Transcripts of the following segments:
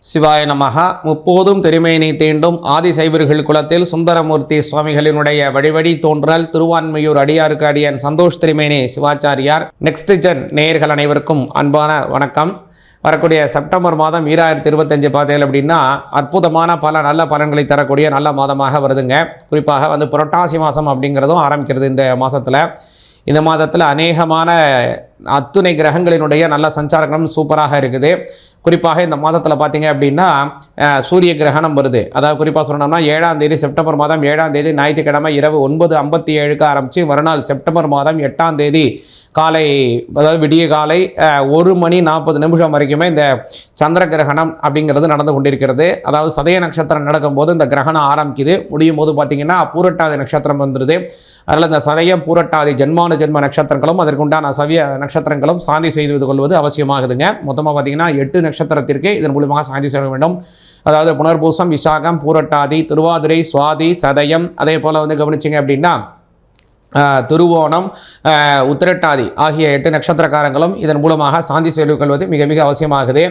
சிவாய நமக. முப்போதும் திருமேனி தீண்டும் ஆதிசைவர்கள் குலத்தில் சுந்தரமூர்த்தி சுவாமிகளினுடைய வழிவழி தோன்றல் திருவான்மையூர் அடியாருக்கு அடியன் சந்தோஷ் திருமேனி சிவாச்சாரியார். நெக்ஸ்ட் ஜென் நேயர்கள் அனைவருக்கும் அன்பான வணக்கம். வரக்கூடிய செப்டம்பர் மாதம் 2025 பார்த்தீங்க அப்படின்னா அற்புதமான பல நல்ல பலன்களை தரக்கூடிய நல்ல மாதமாக வருதுங்க. குறிப்பாக புரட்டாசி மாதம் அப்படிங்கிறதும் ஆரம்பிக்கிறது இந்த மாதத்தில். இந்த மாதத்தில் அநேகமான அத்துணை கிரகங்களினுடைய நல்ல சஞ்சாரங்களும் சூப்பராக இருக்குது. குறிப்பாக இந்த மாதத்தில் பார்த்தீங்க அப்படின்னா சூரிய கிரகணம் வருது. அதாவது குறிப்பாக சொல்லணும்னா 7ஆம் தேதி செப்டம்பர் மாதம் 7ஆம் தேதி ஞாயிற்றுக்கிழமை இரவு 9:57 ஆரம்பித்து மறுநாள் செப்டம்பர் மாதம் 8ஆம் தேதி காலை, அதாவது விடிய காலை 1:40 வரைக்குமே இந்த சந்திர கிரகணம் அப்படிங்கிறது நடந்து கொண்டிருக்கிறது. அதாவது சதய நட்சத்திரம் நடக்கும்போது இந்த கிரகணம் ஆரம்பிக்குது. முடியும் போது பார்த்திங்கன்னா பூரட்டாதி நட்சத்திரம் வந்துடுது. அதில் இந்த சதயம் பூரட்டாதி ஜென்மான ஜென்ம நட்சத்திரங்களும் அதற்குண்டான சவிய நட்சத்திரங்களும் சாந்தி செய்து கொள்வது அவசியமாகுதுங்க. மொத்தமாக பார்த்திங்கன்னா 8 நட்சத்திரத்திற்கு இதன் மூலமாக சாந்தி செய்ய வேண்டும். அதாவது புனர்பூசம், விசாகம், பூரட்டாதி, திருவாதிரை, சுவாதி, சதயம், அதே போல் கவனிச்சிங்க அப்படின்னா திருவோணம், உத்திரட்டாதி ஆகிய 8 நட்சத்திரக்காரங்களும் இதன் மூலமாக சாந்தி செய்து கொள்வது மிக மிக அவசியமாகுது.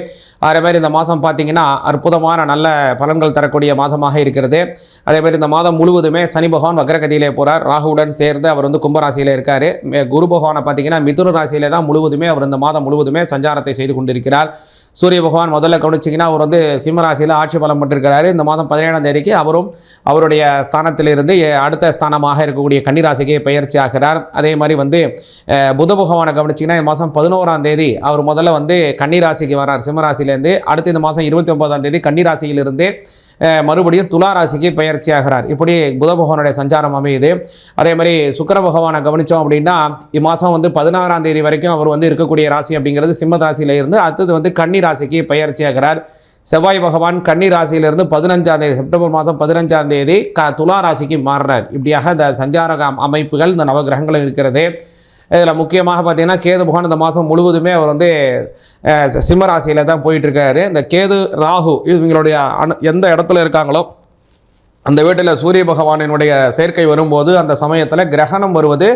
அதேமாதிரி இந்த மாதம் பார்த்திங்கன்னா அற்புதமான நல்ல பலன்கள் தரக்கூடிய மாதமாக இருக்கிறது. அதேமாதிரி இந்த மாதம் முழுவதுமே சனி பகவான் வக்ரகதியிலே போகிறார். ராகுவுடன் சேர்ந்து அவர் கும்பராசியில் இருக்கார். குரு பகவானை பார்த்திங்கன்னா மிதுன ராசியிலே தான் முழுவதுமே அவர் இந்த மாதம் முழுவதுமே சஞ்சாரத்தை செய்து கொண்டிருக்கிறார். சூரிய பகவான் முதல்ல கவனிச்சிங்கன்னா அவர் சிம்மராசியில் ஆட்சி பலம் பெற்றிருக்கிறாரு. இந்த மாதம் 17ஆம் தேதிக்கு அவரும் அவருடைய ஸ்தானத்திலிருந்து அடுத்த ஸ்தானமாக இருக்கக்கூடிய கன்னிராசிக்கு பயிற்சி ஆகிறார். அதே மாதிரி புத பகவானை கவனிச்சிங்கன்னா இந்த மாதம் 11ஆம் தேதி அவர் முதல்ல கன்னிராசிக்கு வரார் சிம்மராசிலேருந்து. அடுத்து இந்த மாதம் 29ஆம் தேதி கன்னிராசியிலிருந்து மறுபடியும் துளாராசிக்கு பயிற்சி ஆகிறார். இப்படி புத பகவானுடைய சஞ்சாரம் அமையுது. அதே மாதிரி சுக்கிர பகவானை கவனித்தோம் அப்படின்னா இம்மாதம் 16ஆம் தேதி வரைக்கும் அவர் இருக்கக்கூடிய ராசி அப்படிங்கிறது சிம்ம ராசியில் இருந்து அடுத்தது கன்னி ராசிக்கு பயிற்சி ஆகிறார். செவ்வாய் பகவான் கன்னி ராசியிலிருந்து 15ஆம் தேதி செப்டம்பர் மாதம் 15ஆம் தேதி துலா ராசிக்கு மாறுறார். இப்படியாக இந்த சஞ்சார அமைப்புகள் இந்த நவகிரகங்களும் இருக்கிறது. இதில் முக்கியமாக பார்த்திங்கன்னா கேது பகவான் இந்த மாதம் முழுவதுமே அவர் சிம்மராசியில் தான் போயிட்டுருக்காரு. இந்த கேது ராகு இவங்களுடைய எந்த இடத்துல இருக்காங்களோ அந்த வீட்டில் சூரிய பகவானினுடைய சேர்க்கை வரும்போது அந்த சமயத்தில் கிரகணம் வருவது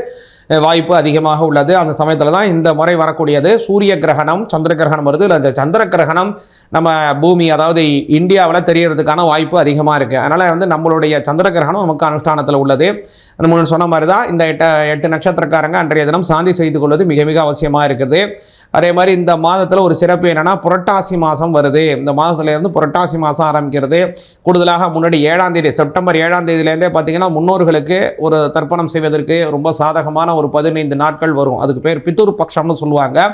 வாய்ப்பு அதிகமாக உள்ளது. அந்த சமயத்தில் தான் இந்த முறை வரக்கூடியது சூரிய கிரகணம், சந்திர கிரகணம் வருது. அந்த சந்திர கிரகணம் நம்ம பூமி அதாவது இந்தியாவில் தெரியறதுக்கான வாய்ப்பு அதிகமாக இருக்குது. அதனால் நம்மளுடைய சந்திர கிரகணம் நமக்கு அனுஷ்டானத்தில் உள்ளது. அந்த முன்னாடி சொன்ன மாதிரி தான் இந்த 8 நட்சத்திரக்காரங்க அன்றைய தினம் சாந்தி செய்து கொள்வது மிக மிக அவசியமாக இருக்குது. அதே மாதிரி இந்த மாதத்தில் ஒரு சிறப்பு என்னென்னா புரட்டாசி மாதம் வருது. இந்த மாதத்துலேருந்து புரட்டாசி மாதம் ஆரம்பிக்கிறது. கூடுதலாக முன்னாடி 7ஆம் தேதி செப்டம்பர் 7ஆம் தேதியிலேருந்தே பார்த்திங்கன்னா முன்னோர்களுக்கு ஒரு தர்ப்பணம் செய்வதற்கு ரொம்ப சாதகமான ஒரு 15 நாட்கள் வரும். அதுக்கு பேர் பிதுர் பட்சம்னு சொல்லுவாங்க.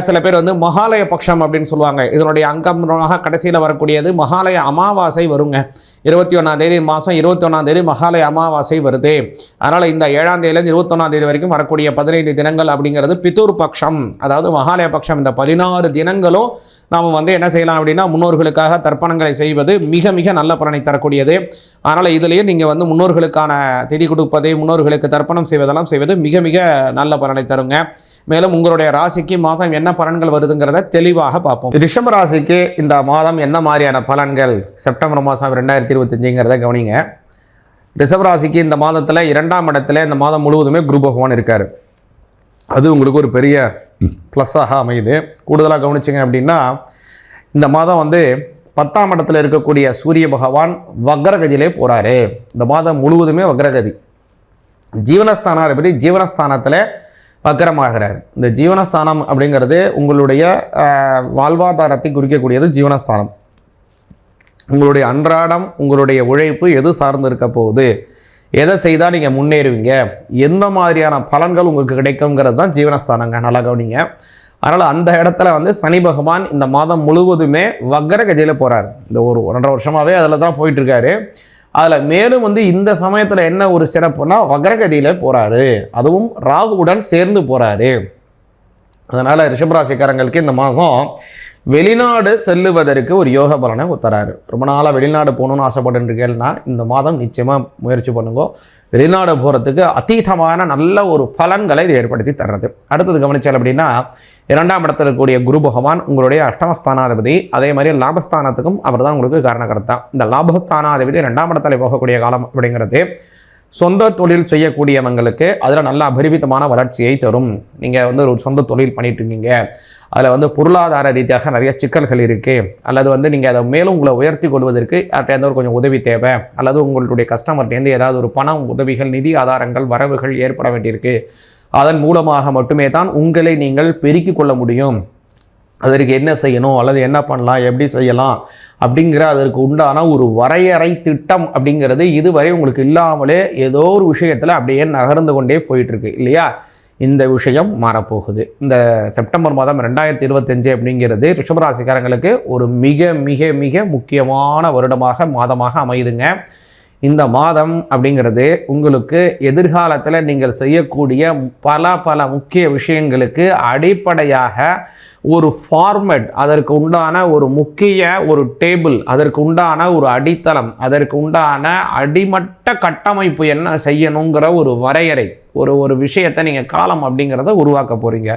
சில பேர் மகாலய பட்சம் அப்படின்னு சொல்லுவாங்க. இதனுடைய அங்கமாக கடைசியில் வரக்கூடியது மகாலய அமாவாசை வருங்க. 21ஆம் தேதி மாதம் 21ஆம் தேதி மகாலய அமாவாசை வருது. அதனால் இந்த 7ஆம் தேதியிலேருந்து 21ஆம் தேதி வரைக்கும் வரக்கூடிய 15 தினங்கள் அப்படிங்கிறது பிதுர் பட்சம், அதாவது மகாலய பட்சம். இந்த 16 தினங்களும் நாம் என்ன செய்யலாம் அப்படின்னா முன்னோர்களுக்காக தர்ப்பணங்களை செய்வது மிக மிக நல்ல பலனை தரக்கூடியது. அதனால் இதுலேயே நீங்கள் முன்னோர்களுக்கான திதி கொடுப்பதை, முன்னோர்களுக்கு தர்ப்பணம் செய்வதெல்லாம் செய்வது மிக மிக நல்ல பலனை தருங்க. மேலும் உங்களுடைய ராசிக்கு மாதம் என்ன பலன்கள் வருதுங்கிறத தெளிவாக பார்ப்போம். ரிஷப ராசிக்கு இந்த மாதம் என்ன மாதிரியான பலன்கள் செப்டம்பர் மாதம் 2025ங்கிறத கவனிங்க. ரிஷப ராசிக்கு இந்த மாதத்தில் 2ஆம் இடத்துல இந்த மாதம் முழுவதுமே குரு பகவான் இருக்கார். அது உங்களுக்கு ஒரு பெரிய ப்ளஸ்ஸாக அமையுது. கூடுதலாக கவனிச்சிங்க அப்படின்னா இந்த மாதம் 10ஆம் இடத்துல இருக்கக்கூடிய சூரிய பகவான் வக்ரகதியிலே போகிறாரு. இந்த மாதம் முழுவதுமே வக்ரகதி. ஜீவனஸ்தானாதிபதி ஜீவனஸ்தானத்தில் வக்ரமாகிறார். இந்த ஜீவனஸ்தானம் அப்படிங்கிறது உங்களுடைய வாழ்வாதாரத்தை குறிக்கக்கூடியது. ஜீவனஸ்தானம் உங்களுடைய அன்றாடம் உங்களுடைய உழைப்பு எது சார்ந்து இருக்க போகுது, எதை செய்தால் நீங்கள் முன்னேறுவீங்க, எந்த மாதிரியான பலன்கள் உங்களுக்கு கிடைக்குங்கிறது தான் ஜீவனஸ்தானங்க. நல்லா கவனிங்க. அதனால் அந்த இடத்துல சனி பகவான் இந்த மாதம் முழுவதுமே வக்ரகதியில் போகிறார். இந்த ஒரு 1.5 வருஷமாகவே அதில் தான் போயிட்டுருக்காரு. அதில் மேலும் இந்த சமயத்தில் என்ன ஒரு சிறப்புனா வக்ரகதியில் போகிறாரு, அதுவும் ராகுவுடன் சேர்ந்து போகிறாரு. அதனால் ரிஷபராசிக்காரங்களுக்கு இந்த மாதம் வெளிநாடு செல்லுவதற்கு ஒரு யோக பலனை தராரு. ரொம்ப நாளாக வெளிநாடு போகணுன்னு ஆசைப்பட்டுருக்கேன்னா இந்த மாதம் நிச்சயமாக முயற்சி பண்ணுங்க. வெளிநாடு போகிறதுக்கு அதீதமான நல்ல ஒரு பலன்களை இது ஏற்படுத்தி தர்றது. அடுத்தது கவனிச்சால் அப்படின்னா 2ஆம் இடத்துல இருக்கக்கூடிய குரு பகவான் உங்களுடைய அஷ்டமஸ்தானாதிபதி. அதே மாதிரி லாபஸ்தானத்துக்கும் அவர் தான் உங்களுக்கு காரணகர்த்தா. இந்த லாபஸ்தானாதிபதி 2ஆம் இடத்துல போகக்கூடிய காலம் அப்படிங்கிறது சொந்த தொழில் செய்யக்கூடியவங்களுக்கு அதில் நல்ல அபரிமிதமான வளர்ச்சியை தரும். நீங்கள் ஒரு சொந்த தொழில் பண்ணிட்டு இருக்கீங்க அதில் வந்து பொருளாதார ரீதியாக நிறைய சிக்கல்கள் இருக்குது, அல்லது நீங்கள் அதை மேலும் உங்களை உயர்த்தி கொள்வதற்கு யார்கிட்ட கொஞ்சம் உதவி தேவை, அல்லது உங்களுடைய கஸ்டமர்கிட்டேருந்து ஏதாவது ஒரு பணம் உதவிகள், நிதி ஆதாரங்கள், வரவுகள் ஏற்பட வேண்டியிருக்கு. அதன் மூலமாக மட்டுமே தான் உங்களை நீங்கள் பெருக்கிக் கொள்ள முடியும். அதற்கு என்ன செய்யணும், அல்லது என்ன பண்ணலாம், எப்படி செய்யலாம் அப்படிங்கிற அதற்கு உண்டான ஒரு வரையறை திட்டம் அப்படிங்கிறது இதுவரை உங்களுக்கு இல்லாமலே ஏதோ ஒரு விஷயத்தில் அப்படியே நகர்ந்து கொண்டே போயிட்டுருக்கு இல்லையா? இந்த விஷயம் மாறப்போகுது. இந்த செப்டம்பர் மாதம் 2025 அப்படிங்கிறது ரிஷபராசிக்காரங்களுக்கு ஒரு மிக மிக மிக முக்கியமான மாதமாக அமையுதுங்க. இந்த மாதம் அப்படிங்கிறது உங்களுக்கு எதிர்காலத்தில் நீங்கள் செய்யக்கூடிய பல முக்கிய விஷயங்களுக்கு அடிப்படையாக ஒரு ஃபார்மேட், அதற்கு உண்டான ஒரு முக்கிய ஒரு டேபிள், அதற்கு உண்டான ஒரு அடித்தளம், அதற்கு உண்டான அடிமட்ட கட்டமைப்பு என்ன செய்யணுங்கிற ஒரு வரையறை, ஒரு விஷயத்தை நீங்கள் காலம் அப்படிங்கிறத உருவாக்க போகிறீங்க.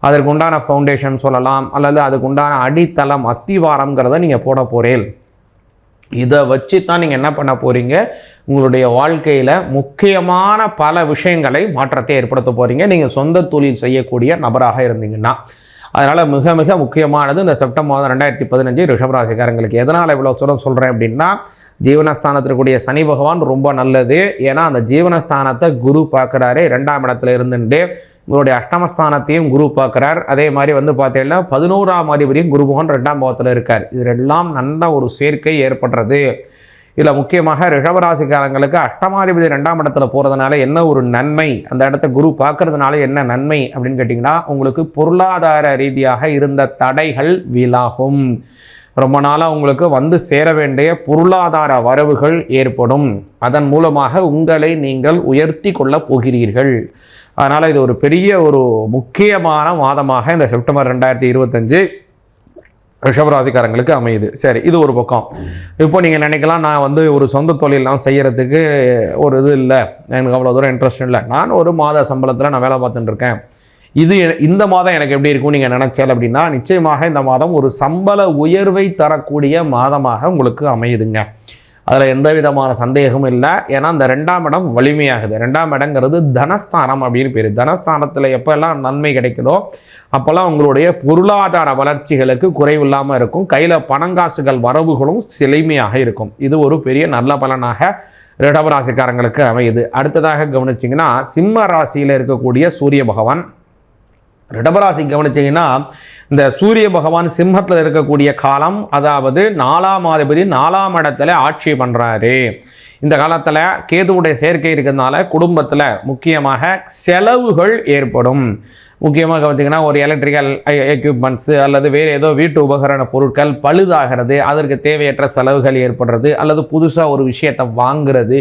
அதற்கு உண்டான ஃபவுண்டேஷன் சொல்லலாம், அல்லது அதுக்கு உண்டான அடித்தளம், அஸ்திவாரம்ங்கிறத நீங்கள் போட போகிறீர்கள். இதை வச்சு தான் நீங்கள் என்ன பண்ண போகிறீங்க, உங்களுடைய வாழ்க்கையில் முக்கியமான பல விஷயங்களை மாற்றத்தை ஏற்படுத்த போகிறீங்க, நீங்கள் சொந்த தொழில் செய்யக்கூடிய நபராக இருந்தீங்கன்னா. அதனால் மிக மிக முக்கியமானது இந்த செப்டம்பர் மாதம் 2015 ரிஷபராசிக்காரங்களுக்கு. எதனால் இவ்வளோ சொல்கிறேன் அப்படின்னா, ஜீவனஸ்தானத்திற்குரிய சனி பகவான் ரொம்ப நல்லது. ஏன்னா அந்த ஜீவனஸ்தானத்தை குரு பார்க்குறாரு, 2ஆம் இடத்துல இருந்துட்டு உங்களுடைய அஷ்டமஸ்தானத்தையும் குரு பார்க்குறார். அதே மாதிரி பார்த்தீங்கன்னா 11ஆம் அதிபதியும் குரு பகவான் 2ஆம் பாவத்தில் இருக்கார். இதெல்லாம் நல்ல ஒரு சேர்க்கை ஏற்படுறது. இதில் முக்கியமாக ரிஷபராசிக்காரங்களுக்கு அஷ்டமாதிபதி 2ஆம் இடத்துல போகிறதுனால என்ன ஒரு நன்மை, அந்த இடத்த குரு பார்க்கறதுனால என்ன நன்மை அப்படின்னு கேட்டிங்கன்னா, உங்களுக்கு பொருளாதார ரீதியாக இருந்த தடைகள் விலகும். ரொம்ப நாளாக உங்களுக்கு வந்து சேர வேண்டிய பொருளாதார வரவுகள் ஏற்படும். அதன் மூலமாக உங்களை நீங்கள் உயர்த்தி கொள்ளப் போகிறீர்கள். அதனால் இது ஒரு பெரிய ஒரு முக்கியமான மாதமாக இந்த செப்டம்பர் 2025 ரிஷபராசிக்காரங்களுக்கு அமையுது. சரி, இது ஒரு பக்கம். இப்போ நீங்கள் நினைக்கலாம், நான் ஒரு சொந்த தொழிலெலாம் செய்கிறதுக்கு ஒரு இது இல்லை, எனக்கு அவ்வளோ தூரம் இன்ட்ரெஸ்ட் இல்லை, நான் ஒரு மாத சம்பளத்தில் நான் வேலை பார்த்துட்டு இருக்கேன், இந்த மாதம் எனக்கு எப்படி இருக்கும் நீங்கள் நினச்சால் அப்படின்னா, நிச்சயமாக இந்த மாதம் ஒரு சம்பள உயர்வை தரக்கூடிய மாதமாக உங்களுக்கு அமையுதுங்க. அதில் எந்த விதமான சந்தேகமும் இல்லை. ஏன்னா இந்த 2ஆம் இடம் வலிமையாகுது. 2ஆம் இடங்கிறது தனஸ்தானம் அப்படின்னு பேர். தனஸ்தானத்தில் எப்போல்லாம் நன்மை கிடைக்குதோ அப்போல்லாம் உங்களுடைய பொருளாதார வளர்ச்சிகளுக்கு குறைவில்லாமல் இருக்கும். கையில் பணங்காசுகள் வரவுகளும் செழுமையாக இருக்கும். இது ஒரு பெரிய நல்ல பலனாக ரிஷபராசிக்காரங்களுக்கு அமையுது. அடுத்ததாக கவனிச்சிங்கன்னா, சிம்ம ராசியில் இருக்கக்கூடிய சூரிய பகவான், ரிஷபராசி கவனிச்சிங்கன்னா இந்த சூரிய பகவான் சிம்மத்தில் இருக்கக்கூடிய காலம், அதாவது 4ஆம் அதிபதி 4ஆம் இடத்துல ஆட்சி பண்ணுறாரு. இந்த காலத்தில் கேதுவுடைய சேர்க்கை இருக்கிறதுனால குடும்பத்தில் முக்கியமாக செலவுகள் ஏற்படும். முக்கியமாக பார்த்திங்கன்னா ஒரு எலக்ட்ரிக்கல் எக்யூப்மெண்ட்ஸு அல்லது வேறு ஏதோ வீட்டு உபகரண பொருட்கள் பழுதாகிறது, அதற்கு தேவையற்ற செலவுகள் ஏற்படுறது, அல்லது புதுசாக ஒரு விஷயத்தை வாங்குறது,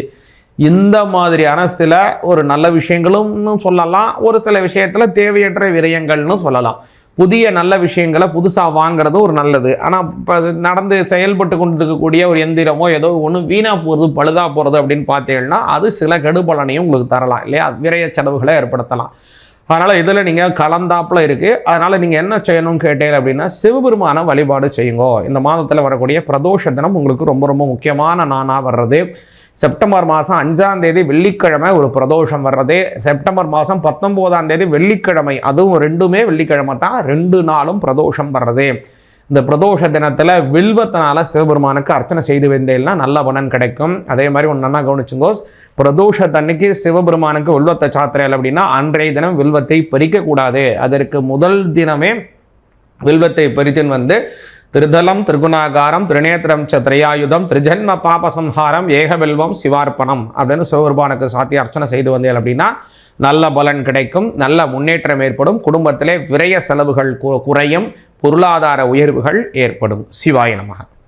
இந்த மாதிரியான சில ஒரு நல்ல விஷயங்களும் சொல்லலாம், ஒரு சில விஷயத்தில் தேவையற்ற விரயங்கள்னு சொல்லலாம். புதிய நல்ல விஷயங்களை புதுசாக வாங்குறது ஒரு நல்லது. ஆனால் இப்போ நடந்து செயல்பட்டு கொண்டு இருக்கக்கூடிய ஒரு எந்திரமோ ஏதோ ஒன்று வீணாக போகிறது, பழுதாக போகிறது அப்படின்னு பார்த்தீங்கன்னா அது சில கெடுபலனையும் உங்களுக்கு தரலாம் இல்லையா, விரைய செலவுகளை ஏற்படுத்தலாம். அதனால் இதில் நீங்கள் கலந்தாப்பில் இருக்குது. அதனால் நீங்கள் என்ன செய்யணும்னு கேட்டீங்க அப்படின்னா, சிவபெருமான வழிபாடு செய்யுங்கோ. இந்த மாதத்தில் வரக்கூடிய பிரதோஷ தினம் உங்களுக்கு ரொம்ப ரொம்ப முக்கியமான நானாக வர்றது. செப்டம்பர் மாதம் 5ஆம் தேதி வெள்ளிக்கிழமை ஒரு பிரதோஷம் வர்றது. செப்டம்பர் மாதம் 19ஆம் தேதி வெள்ளிக்கிழமை, அதுவும் 2மே வெள்ளிக்கிழமை தான், 2 நாளும் பிரதோஷம் வர்றது. இந்த பிரதோஷ தினத்தில் வில்வத்தினால சிவபெருமானுக்கு அர்ச்சனை செய்து வந்தேன்னா நல்ல பலன் கிடைக்கும். அதே மாதிரி ஒன்று நல்லா கவனிச்சுங்கோ, பிரதோஷத்தன்னைக்கு சிவபெருமானுக்கு வில்வத்தை சாத்திரையில் அப்படின்னா அன்றைய தினம் வில்வத்தை பறிக்கக்கூடாது. அதற்கு முதல் தினமே வில்வத்தை பறித்துன்னு திருதலம் திருகுணாகாரம் திரிநேத்திரம் திரையாயுதம் திரிஜன்ம பாபசம்ஹாரம் ஏகபில்வம் சிவார்ப்பணம் அப்படின்னு சிவபெருமானுக்கு சாத்தி அர்ச்சனை செய்து வந்தேன் அப்படின்னா நல்ல பலன் கிடைக்கும், நல்ல முன்னேற்றம் ஏற்படும், குடும்பத்திலே விரய செலவுகள் குறையும், பொருளாதார உயர்வுகள் ஏற்படும். சிவாய நமக.